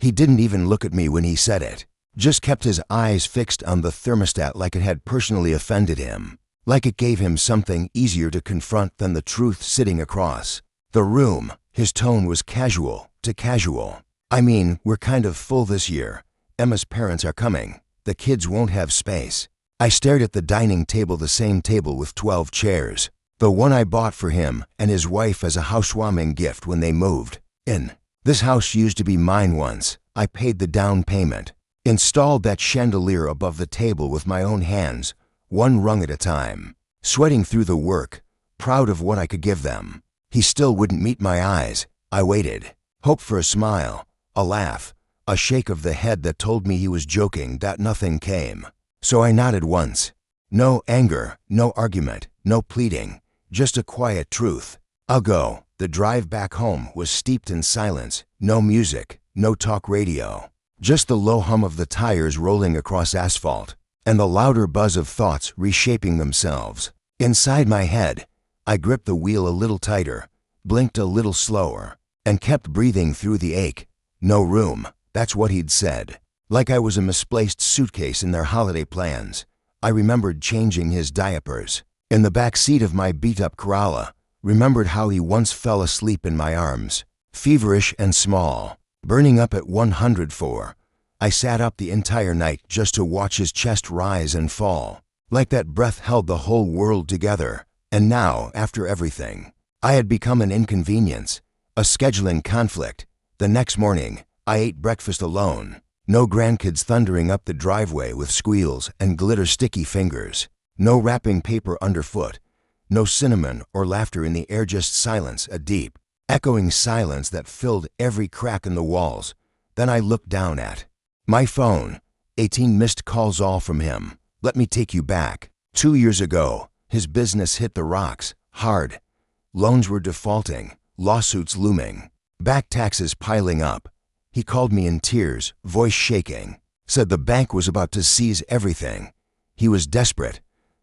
He didn't even look at me when he said it. Just kept his eyes fixed on the thermostat like it had personally offended him. Like it gave him something easier to confront than the truth sitting across the room. His tone was casual to casual. I mean, we're kind of full this year. Emma's parents are coming. The kids won't have space. I stared at the dining table, the same table with 12 chairs. The one I bought for him and his wife as a housewarming gift when they moved in. This house used to be mine once. I paid the down payment. Installed that chandelier above the table with my own hands, one rung at a time. Sweating through the work, proud of what I could give them. He still wouldn't meet my eyes. I waited. Hoped for a smile, a laugh, a shake of the head that told me he was joking. That nothing came. So I nodded once. No anger, no argument, no pleading. Just a quiet truth. I'll go. The drive back home was steeped in silence. No music, no talk radio. Just the low hum of the tires rolling across asphalt, and the louder buzz of thoughts reshaping themselves. Inside my head, I gripped the wheel a little tighter, blinked a little slower, and kept breathing through the ache. No room, that's what he'd said. Like I was a misplaced suitcase in their holiday plans. I remembered changing his diapers. In the back seat of my beat-up Corolla, remembered how he once fell asleep in my arms, feverish and small, burning up at 104. I sat up the entire night just to watch his chest rise and fall, like that breath held the whole world together. And now, after everything, I had become an inconvenience, a scheduling conflict. The next morning, I ate breakfast alone. No grandkids thundering up the driveway with squeals and glitter-sticky fingers. No wrapping paper underfoot. No cinnamon or laughter in the air, just silence, a deep, echoing silence that filled every crack in the walls. Then I looked down at my phone. 18 missed calls, all from him. Let me take you back. 2 years ago, his business hit the rocks, hard. Loans were defaulting, lawsuits looming, back taxes piling up. He called me in tears, voice shaking, said the bank was about to seize everything. He was desperate,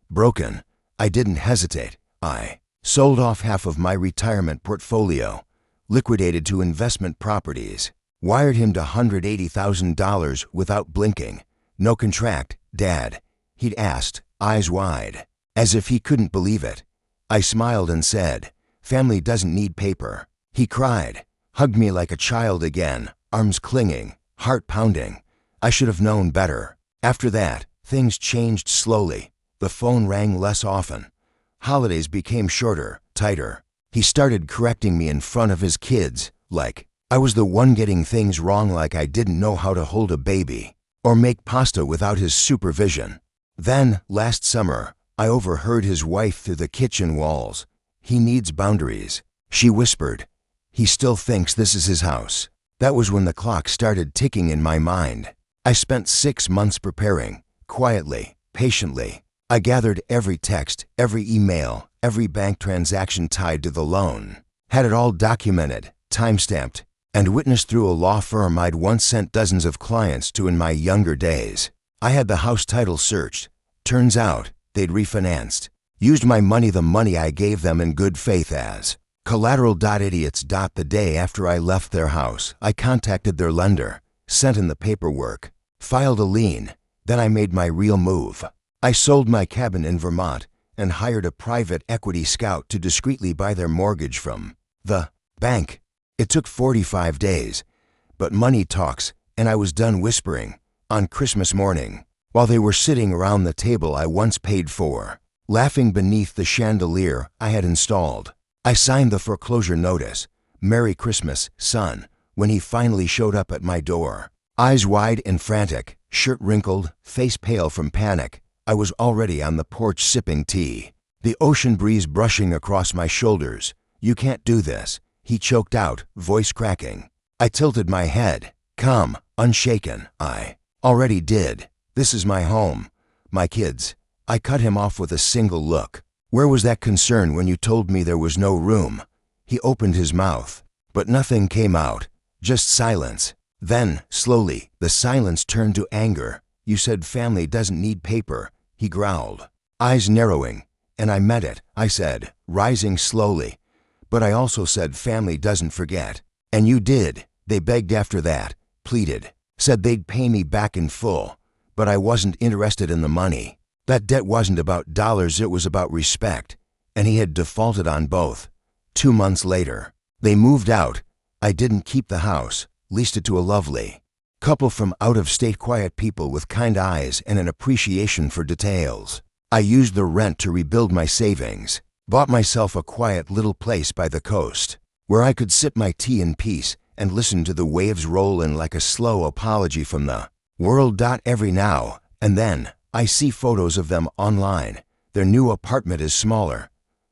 broken. I didn't hesitate. I sold off half of my retirement portfolio, liquidated 2 investment properties, wired him to $180,000 without blinking. No contract, Dad, he'd asked, eyes wide, as if he couldn't believe it. I smiled and said, family doesn't need paper. He cried, hugged me like a child again, arms clinging, heart pounding. I should have known better. After that, things changed slowly. The phone rang less often. Holidays became shorter, tighter. He started correcting me in front of his kids, like I was the one getting things wrong, like I didn't know how to hold a baby or make pasta without his supervision. Then, last summer, I overheard his wife through the kitchen walls. He needs boundaries, she whispered. He still thinks this is his house. That was when the clock started ticking in my mind. I spent 6 months preparing, quietly, patiently. I gathered every text, every email, every bank transaction tied to the loan. Had it all documented, time-stamped, and witnessed through a law firm I'd once sent dozens of clients to in my younger days. I had the house title searched. Turns out, they'd refinanced. Used my money, the money I gave them, in good faith as collateral. Idiots. The day after I left their house, I contacted their lender, sent in the paperwork, filed a lien. Then I made my real move. I sold my cabin in Vermont and hired a private equity scout to discreetly buy their mortgage from the bank. It took 45 days, but money talks, and I was done whispering. On Christmas morning, while they were sitting around the table I once paid for, laughing beneath the chandelier I had installed, I signed the foreclosure notice. Merry Christmas, son, when he finally showed up at my door. Eyes wide and frantic, shirt wrinkled, face pale from panic, I was already on the porch sipping tea, the ocean breeze brushing across my shoulders. You can't do this, he choked out, voice cracking. I tilted my head, calm, unshaken. I already did. This is my home, my kids. I cut him off with a single look. Where was that concern when you told me there was no room? He opened his mouth, but nothing came out, just silence. Then, slowly, the silence turned to anger. You said family doesn't need paper, he growled, eyes narrowing. And I meant it, I said, rising slowly. But I also said family doesn't forget. And you did. They begged after that. pleaded, said they'd pay me back in full, but I wasn't interested in the money. That debt wasn't about dollars, it was about respect, and he had defaulted on both. 2 months later, they moved out. I didn't keep the house, leased it to a lovely couple from out-of-state, quiet people with kind eyes and an appreciation for details. I used the rent to rebuild my savings, bought myself a quiet little place by the coast, where I could sip my tea in peace and listen to the waves roll in like a slow apology from the world. Every now and then, I see photos of them online. Their new apartment is smaller.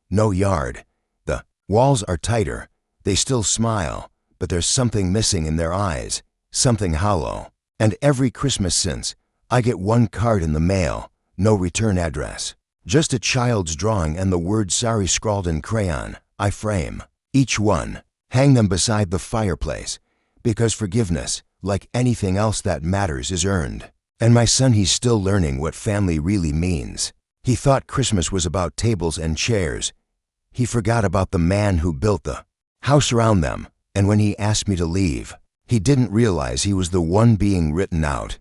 No yard. The walls are tighter. They still smile, but there's something missing in their eyes, something hollow. And every Christmas since, I get one card in the mail, no return address. Just a child's drawing and the word sorry scrawled in crayon. I frame each one, hang them beside the fireplace, because forgiveness, like anything else that matters, is earned. And my son, he's still learning what family really means. He thought Christmas was about tables and chairs. He forgot about the man who built the house around them, and when he asked me to leave, he didn't realize he was the one being written out.